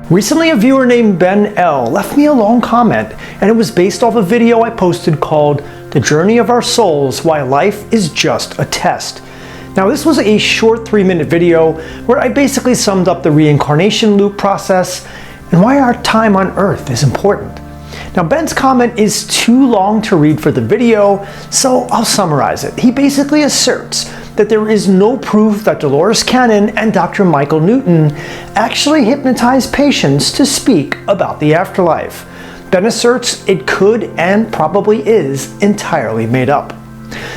Recently, a viewer named Ben L left me a long comment, and it was based off a video I posted called "The Journey of Our Souls: Why Life is Just a Test." Now, this was a short 3-minute video where I basically summed up the reincarnation loop process and why our time on Earth is important. Now, Ben's comment is too long to read for the video, so I'll summarize it. He basically asserts that there is no proof that Dolores Cannon and Dr. Michael Newton actually hypnotized patients to speak about the afterlife. Ben asserts it could and probably is entirely made up.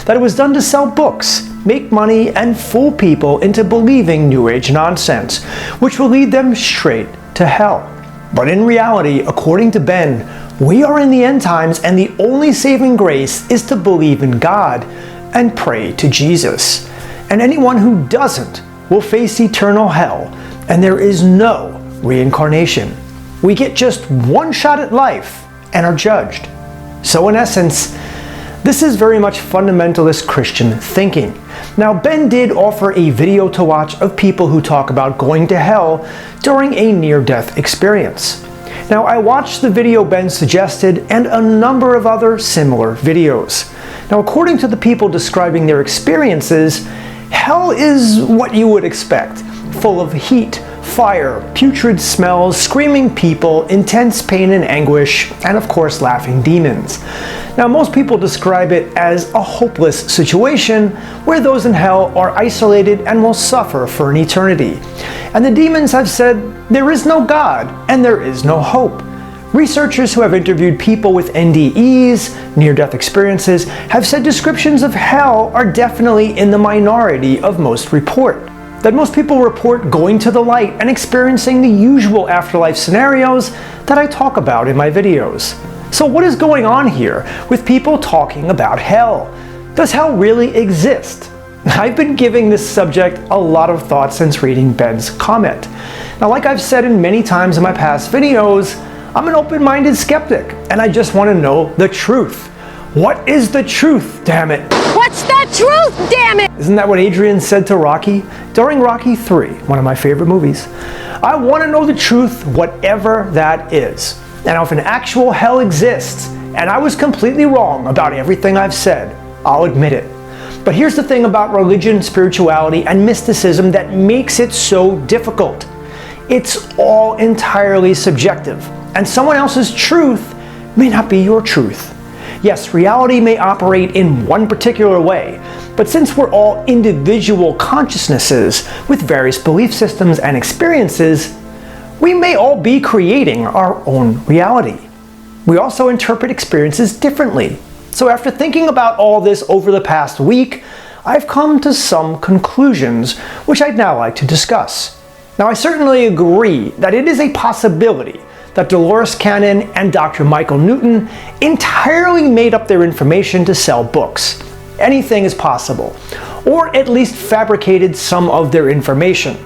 That it was done to sell books, make money, and fool people into believing New Age nonsense, which will lead them straight to hell. But in reality, according to Ben, we are in the end times, and the only saving grace is to believe in God and pray to Jesus. And anyone who doesn't will face eternal hell, and there is no reincarnation. We get just one shot at life and are judged. So in essence, this is very much fundamentalist Christian thinking. Now, Ben did offer a video to watch of people who talk about going to hell during a near-death experience. Now, I watched the video Ben suggested and a number of other similar videos. Now, according to the people describing their experiences, hell is what you would expect, full of heat, fire, putrid smells, screaming people, intense pain and anguish, and of course laughing demons. Now, most people describe it as a hopeless situation where those in hell are isolated and will suffer for an eternity. And the demons have said there is no God and there is no hope. Researchers who have interviewed people with NDEs, near-death experiences, have said descriptions of hell are definitely in the minority of most report. That most people report going to the light and experiencing the usual afterlife scenarios that I talk about in my videos. So what is going on here with people talking about hell? Does hell really exist? I've been giving this subject a lot of thought since reading Ben's comment. Now, like I've said in many times in my past videos, I'm an open-minded skeptic, and I just want to know the truth. What is the truth, damn it? What's the truth, damn it? Isn't that what Adrian said to Rocky? During Rocky 3, one of my favorite movies. I want to know the truth, whatever that is. And if an actual hell exists, and I was completely wrong about everything I've said, I'll admit it. But here's the thing about religion, spirituality, and mysticism that makes it so difficult. It's all entirely subjective, and someone else's truth may not be your truth. Yes, reality may operate in one particular way, but since we're all individual consciousnesses with various belief systems and experiences, we may all be creating our own reality. We also interpret experiences differently. So after thinking about all this over the past week, I've come to some conclusions, which I'd now like to discuss. Now, I certainly agree that it is a possibility that Dolores Cannon and Dr. Michael Newton entirely made up their information to sell books. Anything is possible, or at least fabricated some of their information.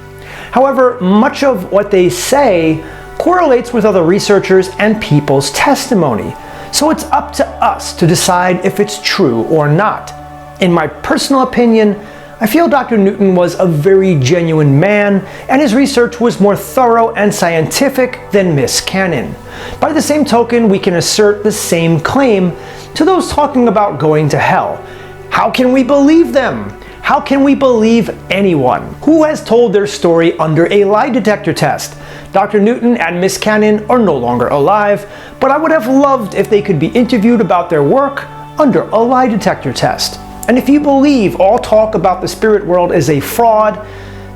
However, much of what they say correlates with other researchers and people's testimony, so it's up to us to decide if it's true or not. In my personal opinion, I feel Dr. Newton was a very genuine man, and his research was more thorough and scientific than Miss Cannon. By the same token, we can assert the same claim to those talking about going to hell. How can we believe them? How can we believe anyone who has told their story under a lie detector test? Dr. Newton and Miss Cannon are no longer alive, but I would have loved if they could be interviewed about their work under a lie detector test. And if you believe all talk about the spirit world is a fraud,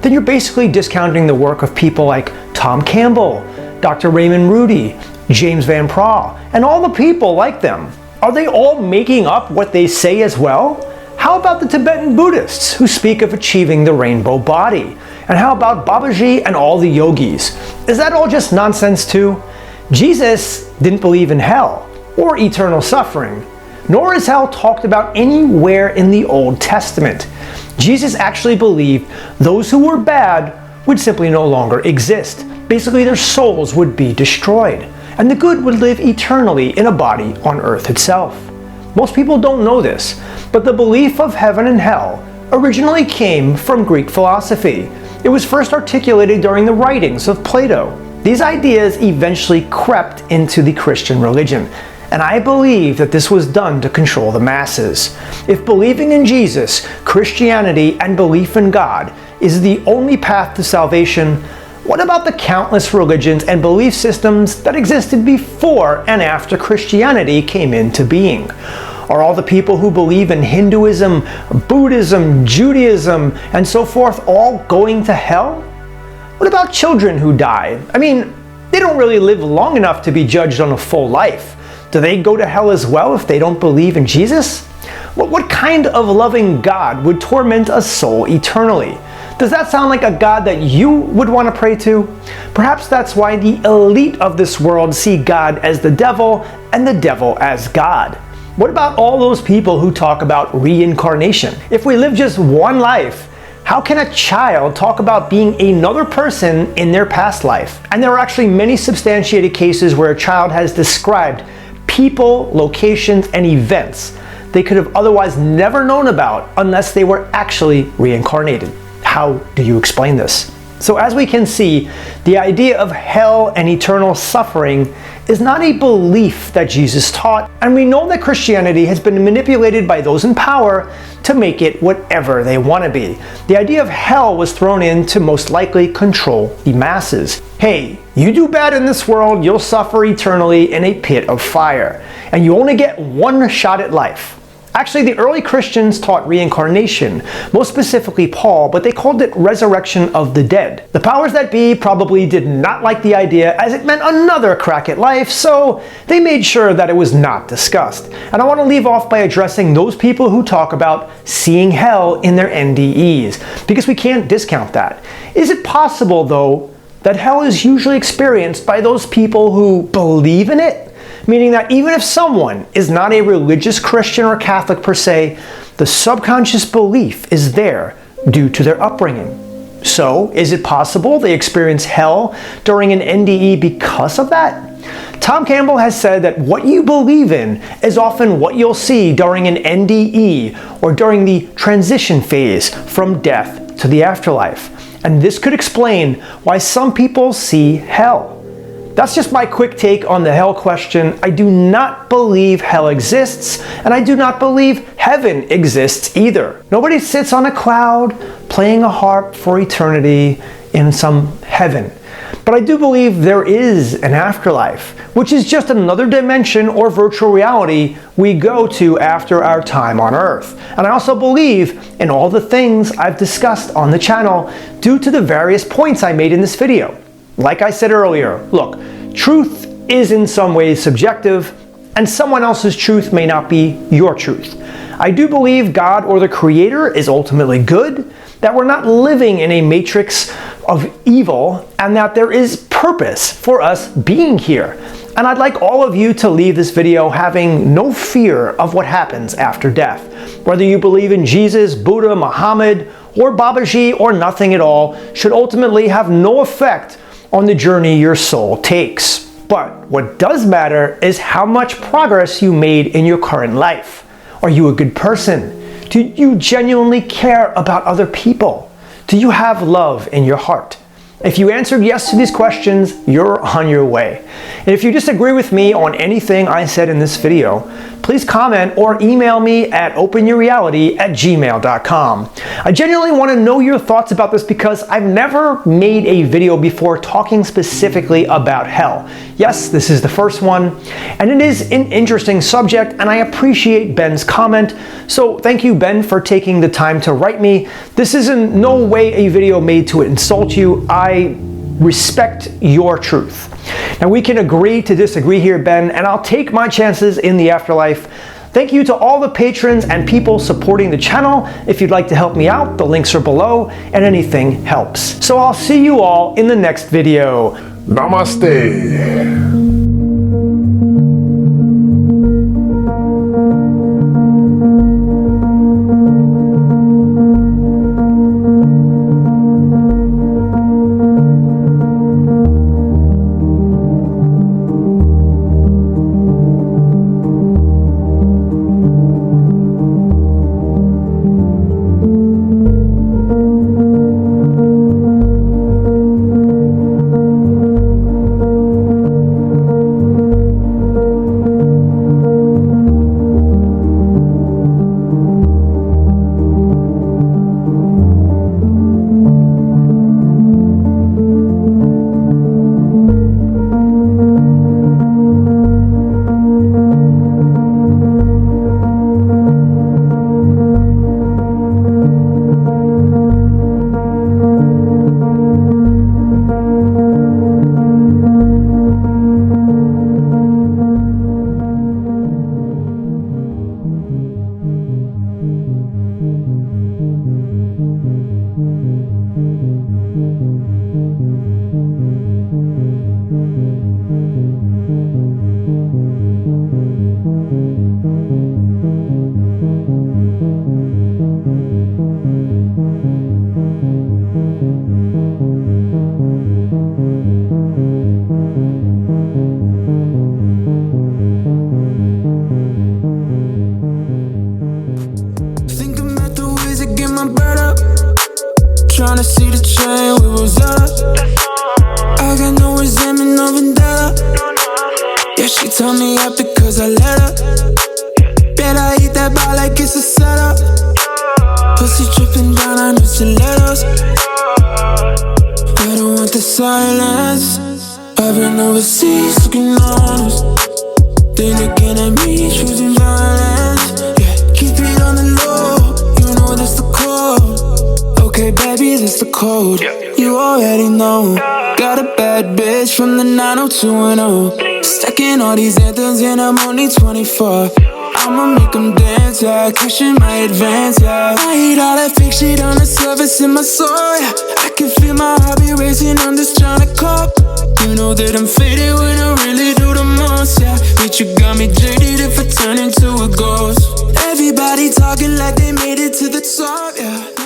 then you're basically discounting the work of people like Tom Campbell, Dr. Raymond Rudy, James Van Praagh, and all the people like them. Are they all making up what they say as well? How about the Tibetan Buddhists who speak of achieving the rainbow body? And how about Babaji and all the yogis? Is that all just nonsense too? Jesus didn't believe in hell or eternal suffering, nor is hell talked about anywhere in the Old Testament. Jesus actually believed those who were bad would simply no longer exist. Basically, their souls would be destroyed, and the good would live eternally in a body on earth itself. Most people don't know this, but the belief of heaven and hell originally came from Greek philosophy. It was first articulated during the writings of Plato. These ideas eventually crept into the Christian religion, and I believe that this was done to control the masses. If believing in Jesus, Christianity, and belief in God is the only path to salvation, what about the countless religions and belief systems that existed before and after Christianity came into being? Are all the people who believe in Hinduism, Buddhism, Judaism, and so forth all going to hell? What about children who die? I mean, they don't really live long enough to be judged on a full life. Do they go to hell as well if they don't believe in Jesus? What kind of loving God would torment a soul eternally? Does that sound like a God that you would want to pray to? Perhaps that's why the elite of this world see God as the devil and the devil as God. What about all those people who talk about reincarnation? If we live just one life, how can a child talk about being another person in their past life? And there are actually many substantiated cases where a child has described people, locations, and events they could have otherwise never known about unless they were actually reincarnated. How do you explain this? So as we can see, the idea of hell and eternal suffering is not a belief that Jesus taught, and we know that Christianity has been manipulated by those in power to make it whatever they want to be. The idea of hell was thrown in to most likely control the masses. Hey, you do bad in this world, you'll suffer eternally in a pit of fire, and you only get one shot at life. Actually, the early Christians taught reincarnation, most specifically Paul, but they called it resurrection of the dead. The powers that be probably did not like the idea as it meant another crack at life, so they made sure that it was not discussed. And I want to leave off by addressing those people who talk about seeing hell in their NDEs, because we can't discount that. Is it possible, though, that hell is usually experienced by those people who believe in it? Meaning that even if someone is not a religious Christian or Catholic per se, the subconscious belief is there due to their upbringing. So, is it possible they experience hell during an NDE because of that? Tom Campbell has said that what you believe in is often what you'll see during an NDE or during the transition phase from death to the afterlife. And this could explain why some people see hell. That's just my quick take on the hell question. I do not believe hell exists, and I do not believe heaven exists either. Nobody sits on a cloud playing a harp for eternity in some heaven. But I do believe there is an afterlife, which is just another dimension or virtual reality we go to after our time on Earth. And I also believe in all the things I've discussed on the channel due to the various points I made in this video. Like I said earlier, look, truth is in some ways subjective, and someone else's truth may not be your truth. I do believe God or the Creator is ultimately good, that we're not living in a matrix of evil, and that there is purpose for us being here. And I'd like all of you to leave this video having no fear of what happens after death. Whether you believe in Jesus, Buddha, Muhammad, or Babaji, or nothing at all, should ultimately have no effect on the journey your soul takes. But what does matter is how much progress you made in your current life. Are you a good person? Do you genuinely care about other people? Do you have love in your heart? If you answered yes to these questions, you're on your way. And if you disagree with me on anything I said in this video, please comment or email me at openyourreality@gmail.com. I genuinely want to know your thoughts about this because I've never made a video before talking specifically about hell. Yes, this is the first one, and it is an interesting subject, and I appreciate Ben's comment. So thank you, Ben, for taking the time to write me. This is in no way a video made to insult you. I respect your truth. Now we can agree to disagree here, Ben, and I'll take my chances in the afterlife. Thank you to all the patrons and people supporting the channel. If you'd like to help me out, the links are below, and anything helps. So I'll see you all in the next video. Namaste. with the silence. I've been overseas looking honest. They looking at me, choosing violence. Yeah, keep it on the low, you know that's the code. Okay, baby, that's the code. You already know. Got a bad bitch from the 90210. Stacking all these anthems and I'm only 24. I'ma make them dance, yeah, cashing my advance, yeah. I hate all that fake shit on the surface in my soul, yeah. I can feel my heart be racing, I'm just trying to cope. You know that I'm faded when I really do the most, yeah. Bitch, you got me jaded if I turn into a ghost. Everybody talking like they made it to the top, yeah.